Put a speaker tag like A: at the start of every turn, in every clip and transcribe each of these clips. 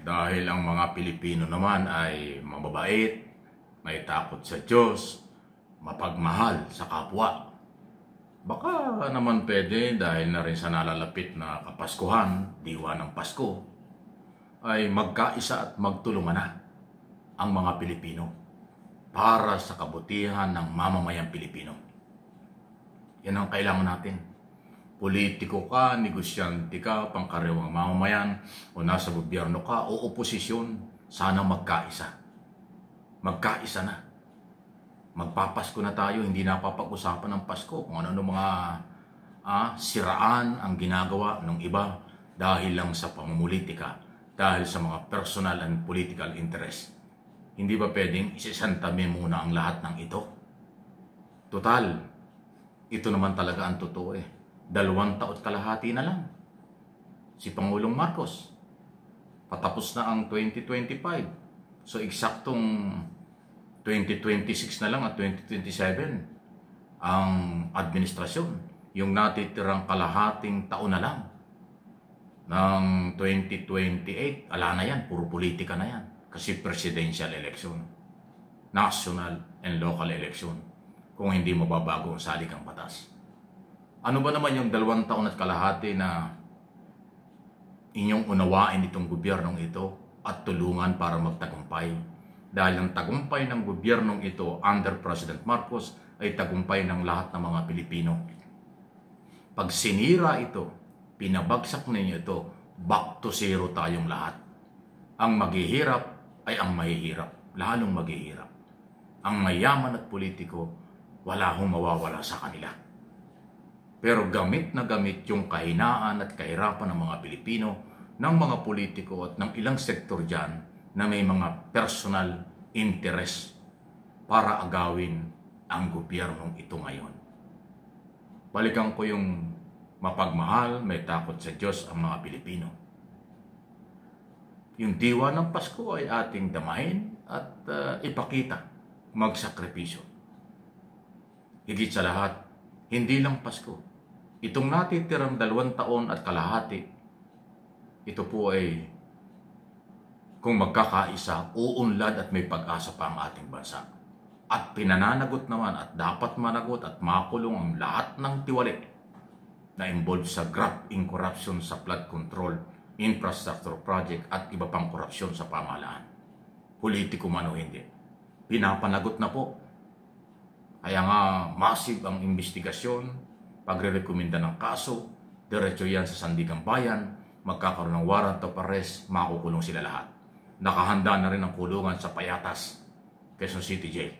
A: Dahil ang mga Pilipino naman ay mababait, may takot sa Diyos, mapagmahal sa kapwa. Baka naman pwede dahil na rin sa nalalapit na Kapaskuhan, diwa ng Pasko, ay magkaisa at magtulungan na ang mga Pilipino para sa kabutihan ng mamamayang Pilipino. Yan ang kailangan natin. Politiko ka, negosyante ka, pangkaraniwang mamamayan, o nasa gobyerno ka, o oposisyon, sana magkaisa. Magkaisa na. Magpapasko na tayo, hindi na papag-usapan ng Pasko kung ano mga siraan ang ginagawa ng iba dahil lang sa pamumulitika, dahil sa mga personal and political interest. Hindi ba pwedeng isisantame muna ang lahat ng ito? Total, ito naman talaga ang totoo 2 taon kalahati na lang. Si Pangulong Marcos, patapos na ang 2025. So eksaktong 2026 na lang at 2027 ang administrasyon. Yung natitirang kalahating taon na lang ng 2028, ala na yan, puro politika na yan. Kasi presidential election, national and local election, kung hindi mababago ang salikang batas. Ano ba naman yung 2 taon at kalahati na inyong unawain itong gobyernong ito at tulungan para magtagumpay? Dahil ang tagumpay ng gobyernong ito under President Marcos ay tagumpay ng lahat ng mga Pilipino. Pag sinira ito, pinabagsak ninyo ito, back to zero tayong lahat. Ang maghihirap ay ang mahihirap, lalong maghihirap. Ang mayaman at politiko, wala hong mawawala sa kanila. Pero gamit na gamit yung kahinaan at kahirapan ng mga Pilipino, ng mga politiko at ng ilang sektor dyan na may mga personal interest para agawin ang gobyernong ito ngayon. Balikan ko yung mapagmahal, may takot sa Diyos ang mga Pilipino. Yung diwa ng Pasko ay ating damahin at ipakita, magsakripisyo. Higit sa lahat, hindi lang Pasko. Itong natitirang 2 taon at kalahati, ito po ay kung magkakaisa, uunlad at may pag-asa pa ang ating bansa. At pinananagot naman at dapat managot at makulong ang lahat ng tiwali na involved sa graft in corruption sa flood control, infrastructure project at iba pang korupsyon sa pamahalaan. Politiko man o hindi. Pinapanagot na po. Kaya nga massive ang investigasyon, pagre-rekomenda ng kaso, diretso yan sa Sandigang Bayan, magkakaroon ng warrant of arrest, makukulong sila lahat. Nakahanda na rin ang kulungan sa Payatas, Quezon City Jail.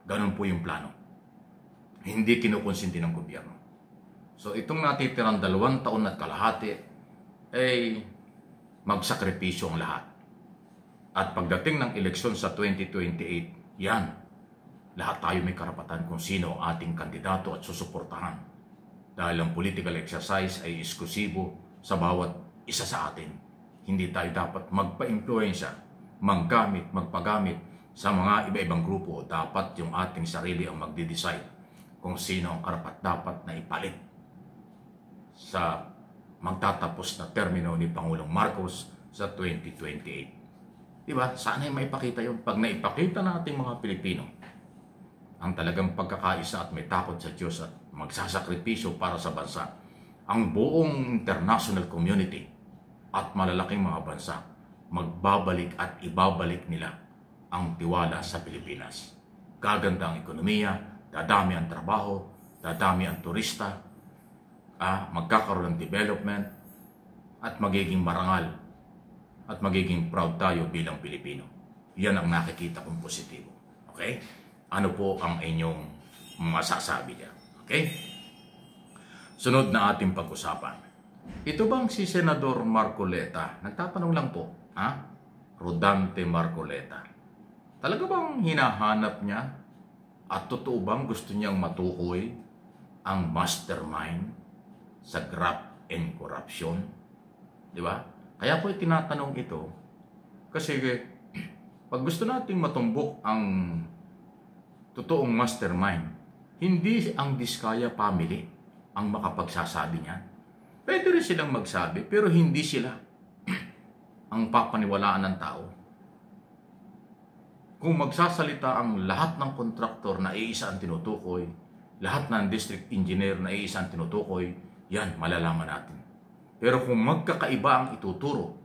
A: Ganun po yung plano. Hindi kinukonsinti ng gobyerno. So itong natitirang 2 taon at kalahati ay magsakripisyo ang lahat. At pagdating ng eleksyon sa 2028, yan, lahat tayo may karapatan kung sino ang ating kandidato at susuportahan. Dahil ang political exercise ay eksklusibo sa bawat isa sa atin. Hindi tayo dapat magpa-impluensya, maggamit, magpagamit sa mga iba-ibang grupo. Dapat yung ating sarili ang magde-decide kung sino ang karapat-dapat na ipalit sa magtatapos na termino ni Pangulong Marcos sa 2028. Diba? Sana ay maipakita yun. Pag naipakita natin mga Pilipino ang talagang pagkakaisa at may takot sa Diyos at magsasakripisyo para sa bansa, ang buong international community at malalaking mga bansa magbabalik at ibabalik nila ang tiwala sa Pilipinas. Gaganda ang ekonomiya, dadami ang trabaho, dadami ang turista, magkakaroon ng development, at magiging marangal at magiging proud tayo bilang Pilipino. Yan ang nakikita kong positibo. Okay? Ano po ang inyong masasabi niya? Okay? Sunod na ating pag-usapan. Ito bang si Senador Marcoleta? Nagtatanong lang po. Rodante Marcoleta. Talaga bang hinahanap niya at totoo bang gusto niyang matukoy ang mastermind sa graft and corruption? Di ba? Kaya po tinatanong ito kasi pag gusto nating matumbok ang totoong mastermind, hindi ang Diskaya family ang makapagsasabi niyan. Pwede rin silang magsabi pero hindi sila. ang papaniwalaan ng tao. Kung magsasalita ang lahat ng kontraktor na iisa ang tinutukoy, lahat ng district engineer na iisa ang tinutukoy, yan, malalaman natin. Pero kung magkakaiba ang ituturo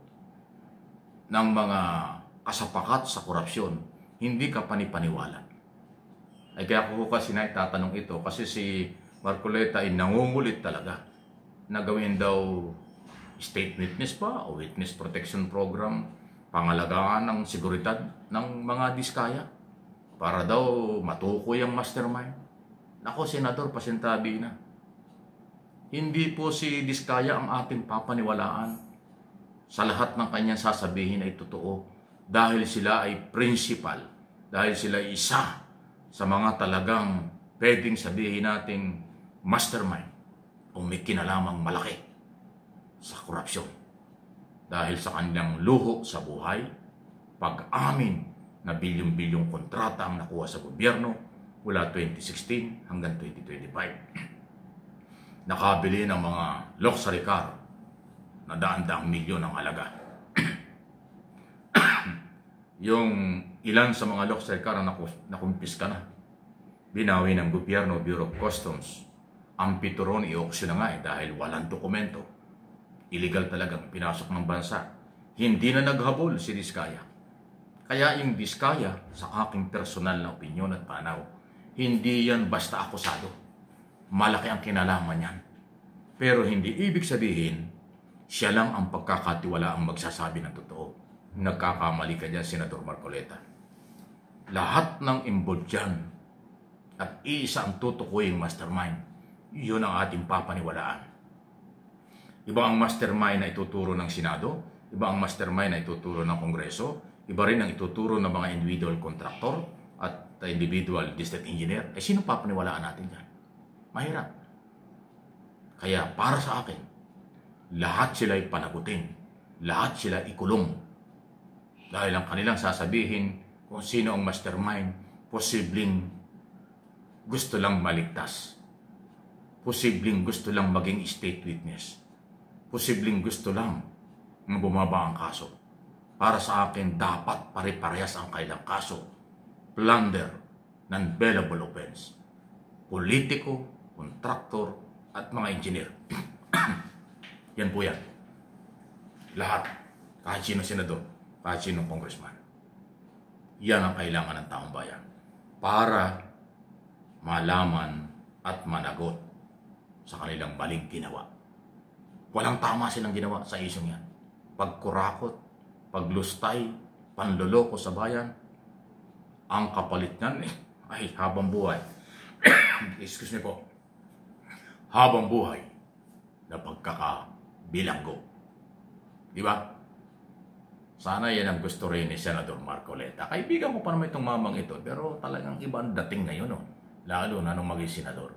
A: ng mga kasapakat sa korupsyon, hindi ka panipaniwala. Ay kaya ko kasi na itatanong ito kasi si Marcoleta ay nangungulit talaga na gawin daw state witness pa o witness protection program, pangalagaan ng seguridad ng mga diskaya para daw matukoy ang mastermind. Nako, Senador, pasintabi na. Hindi po si Diskaya ang ating papaniwalaan sa lahat ng kanyang sasabihin ay totoo dahil sila ay principal, dahil sila ay isa sa mga talagang pwedeng sabihin nating mastermind o may kinalamang malaki sa korupsyon. Dahil sa kanilang luho sa buhay, pag-amin na bilyong-bilyong kontrata ang nakuha sa gobyerno mula 2016 hanggang 2025. Nakabili ng mga luxury car na daan-daang milyon ang halaga. Yung ilan sa mga luxury car na nakumpiska na, binawi ng gobyerno, Bureau of Customs. Ang pituron i-auction na nga dahil walang dokumento. Illegal talagang pinasok ng bansa. Hindi na naghabol si Diskaya. Kaya yung Diskaya, sa aking personal na opinyon at panaw, hindi yan basta akusado. Malaki ang kinalaman niyan. Pero hindi ibig sabihin, siya lang ang pagkakatiwala ang magsasabi ng totoo. Nagkakamali ka dyan, Senador Marcoleta. Lahat ng involved dyan at isa ang tutukoy yung mastermind. Yun ang ating papaniwalaan. Iba ang mastermind na ituturo ng Senado, iba ang mastermind na ituturo ng Kongreso, iba rin ang ituturo ng mga individual contractor at individual district engineer. Sino papaniwalaan natin dyan? Mahirap. Kaya para sa akin, lahat sila ay panagutin, lahat sila ikulong. Dahil ang kanilang sasabihin kung sino ang mastermind, posibleng gusto lang maligtas. Posibleng gusto lang maging state witness. Posibleng gusto lang na bumaba ang kaso. Para sa akin, dapat pare-parehas ang kailang kaso. Plunder, non-bailable offense. Politiko, kontraktor, at mga engineer. Yan po yan. Lahat. Kahit sino senador, kahit sino congressman. Yan ang kailangan ng taong bayan. Para malaman at managot sa kanilang maling ginawa. Walang tama silang ginawa sa isyong yan. Pagkurakot, paglustay, panloloko sa bayan, ang kapalit nan ay habang buhay. Excuse me po. Habang buhay na pagkakabilanggo. Di ba? Sana yan ang gusto rin ni Senador Marcoleta. Kaibigan ko pa naman itong mamang ito, pero talagang iba ang dating ngayon, no? Lalo na nung maging senador.